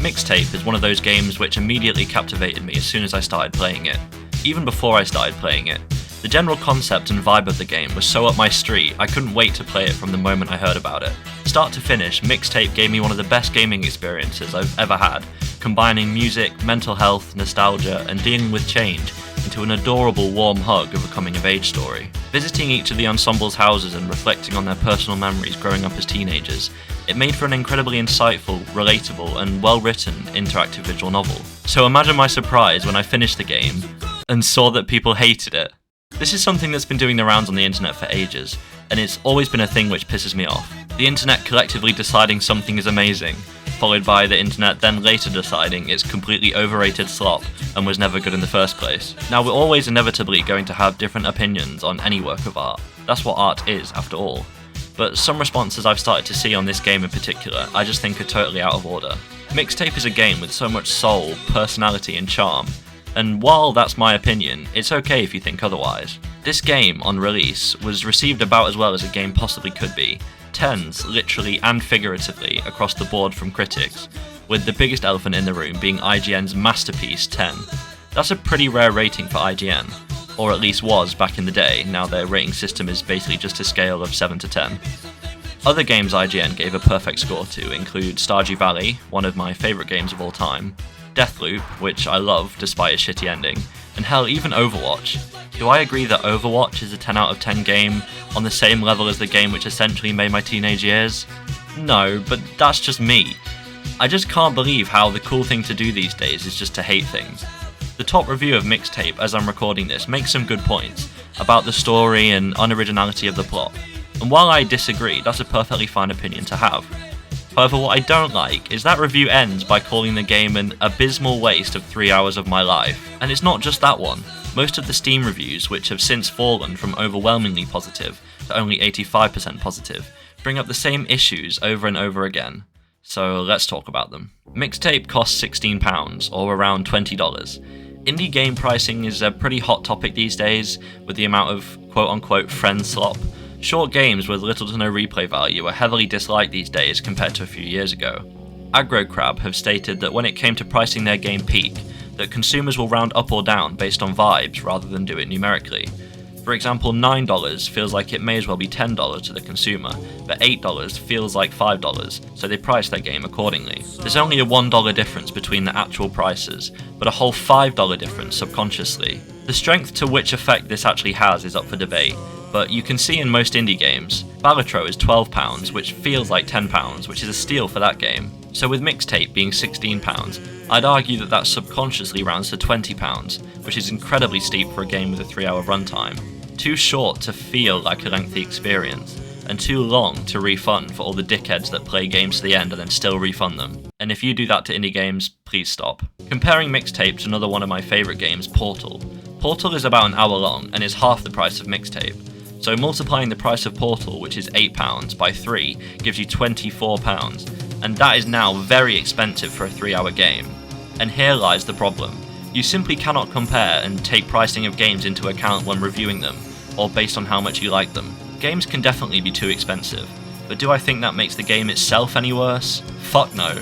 Mixtape is one of those games which immediately captivated me as soon as I started playing it. Even before I started playing it, the general concept and vibe of the game was so up my street, I couldn't wait to play it from the moment I heard about it. Start to finish, Mixtape gave me one of the best gaming experiences I've ever had, combining music, mental health, nostalgia, and dealing with change into an adorable warm hug of a coming-of-age story. Visiting each of the ensemble's houses and reflecting on their personal memories growing up as teenagers, it made for an incredibly insightful, relatable, and well-written interactive visual novel. So imagine my surprise when I finished the game and saw that people hated it. This is something that's been doing the rounds on the internet for ages, and it's always been a thing which pisses me off. The internet collectively deciding something is amazing, followed by the internet then later deciding it's completely overrated slop and was never good in the first place. Now, we're always inevitably going to have different opinions on any work of art. That's what art is, after all. But some responses I've started to see on this game in particular, I just think are totally out of order. Mixtape is a game with so much soul, personality, and charm. And while that's my opinion, it's okay if you think otherwise. This game, on release, was received about as well as a game possibly could be. 10s, literally and figuratively, across the board from critics, with the biggest elephant in the room being IGN's masterpiece 10. That's a pretty rare rating for IGN, or at least was back in the day. Now their rating system is basically just a scale of 7 to 10. Other games IGN gave a perfect score to include Stardew Valley, one of my favourite games of all time, Deathloop, which I love despite its shitty ending, and hell, even Overwatch. Do I agree that Overwatch is a 10 out of 10 game, on the same level as the game which essentially made my teenage years? No, but that's just me. I just can't believe how the cool thing to do these days is just to hate things. The top review of Mixtape as I'm recording this makes some good points about the story and unoriginality of the plot, and while I disagree, that's a perfectly fine opinion to have. However, what I don't like is that review ends by calling the game an abysmal waste of 3 hours of my life. And it's not just that one. Most of the Steam reviews, which have since fallen from overwhelmingly positive to only 85% positive, bring up the same issues over and over again. So let's talk about them. Mixtape costs £16, or around $20. Indie game pricing is a pretty hot topic these days, with the amount of quote-unquote friend slop. Short games with little to no replay value are heavily disliked these days compared to a few years ago. AgroCrab have stated that when it came to pricing their game Peak, that consumers will round up or down based on vibes rather than do it numerically. For example, $9 feels like it may as well be $10 to the consumer, but $8 feels like $5, so they price their game accordingly. There's only a $1 difference between the actual prices, but a whole $5 difference subconsciously. The strength to which effect this actually has is up for debate, but you can see in most indie games, Galvatron is £12, which feels like £10, which is a steal for that game. So with Mixtape being £16, I'd argue that that subconsciously rounds to £20, which is incredibly steep for a game with a 3-hour runtime. Too short to feel like a lengthy experience, and too long to refund for all the dickheads that play games to the end and then still refund them. And if you do that to indie games, please stop. Comparing Mixtape to another one of my favourite games, Portal. Portal is about an hour long and is half the price of Mixtape. So multiplying the price of Portal, which is £8, by 3 gives you £24, and that is now very expensive for a 3-hour game. And here lies the problem. You simply cannot compare and take pricing of games into account when reviewing them, or based on how much you like them. Games can definitely be too expensive, but do I think that makes the game itself any worse? Fuck no.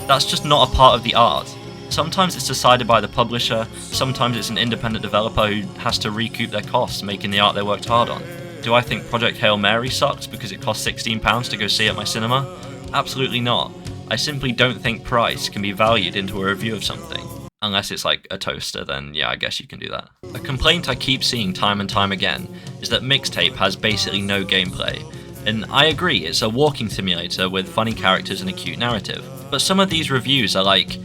That's just not a part of the art. Sometimes it's decided by the publisher, sometimes it's an independent developer who has to recoup their costs making the art they worked hard on. Do I think Project Hail Mary sucks because it costs £16 to go see at my cinema? Absolutely not. I simply don't think price can be valued into a review of something. Unless it's like a toaster, then yeah, I guess you can do that. A complaint I keep seeing time and time again is that Mixtape has basically no gameplay. And I agree, it's a walking simulator with funny characters and a cute narrative. But some of these reviews are like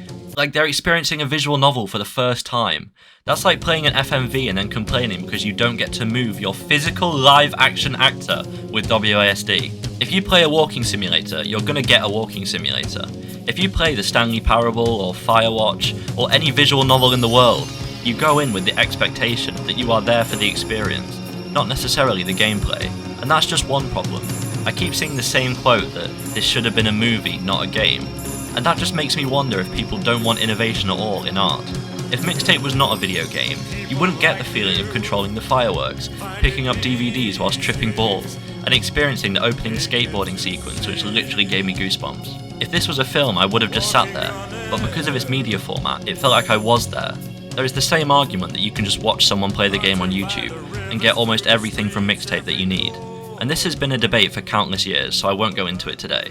they're experiencing a visual novel for the first time. That's like playing an FMV and then complaining because you don't get to move your physical live action actor with WASD. If you play a walking simulator, you're gonna get a walking simulator. If you play the Stanley Parable or Firewatch or any visual novel in the world, you go in with the expectation that you are there for the experience, not necessarily the gameplay. And that's just one problem. I keep seeing the same quote that this should have been a movie, not a game. And that just makes me wonder if people don't want innovation at all in art. If Mixtape was not a video game, you wouldn't get the feeling of controlling the fireworks, picking up DVDs whilst tripping balls, and experiencing the opening skateboarding sequence which literally gave me goosebumps. If this was a film, I would have just sat there, but because of its media format, it felt like I was there. There is the same argument that you can just watch someone play the game on YouTube and get almost everything from Mixtape that you need. And this has been a debate for countless years, so I won't go into it today.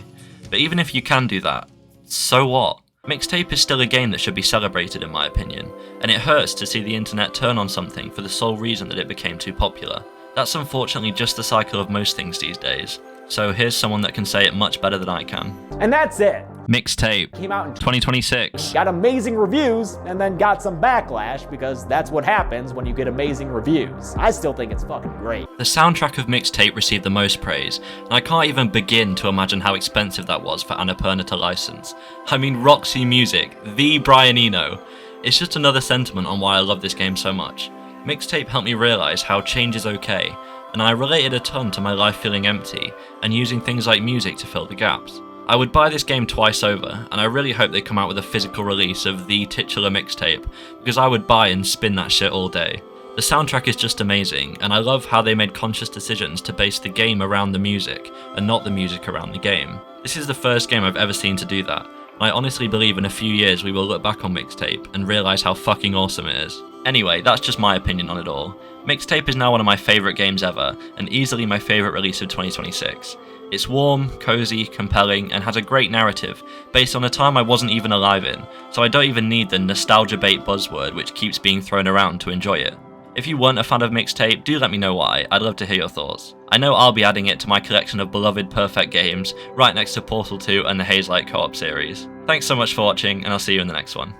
But even if you can do that, so what? Mixtape is still a game that should be celebrated in my opinion, and it hurts to see the internet turn on something for the sole reason that it became too popular. That's unfortunately just the cycle of most things these days, so here's someone that can say it much better than I can. And that's it. Mixtape Came out in 2026. Got amazing reviews, and then got some backlash, because that's what happens when you get amazing reviews. I still think it's fucking great. The soundtrack of Mixtape received the most praise, and I can't even begin to imagine how expensive that was for Annapurna to license. I mean, Roxy Music, the Brian Eno. It's just another sentiment on why I love this game so much. Mixtape helped me realise how change is okay, and I related a ton to my life feeling empty, and using things like music to fill the gaps. I would buy this game twice over, and I really hope they come out with a physical release of the titular Mixtape, because I would buy and spin that shit all day. The soundtrack is just amazing, and I love how they made conscious decisions to base the game around the music, and not the music around the game. This is the first game I've ever seen to do that, and I honestly believe in a few years we will look back on Mixtape and realise how fucking awesome it is. Anyway, that's just my opinion on it all. Mixtape is now one of my favourite games ever, and easily my favourite release of 2026. It's warm, cozy, compelling, and has a great narrative, based on a time I wasn't even alive in, so I don't even need the nostalgia bait buzzword which keeps being thrown around to enjoy it. If you weren't a fan of Mixtape, do let me know why, I'd love to hear your thoughts. I know I'll be adding it to my collection of beloved perfect games, right next to Portal 2 and the Haze Light Co-op series. Thanks so much for watching, and I'll see you in the next one.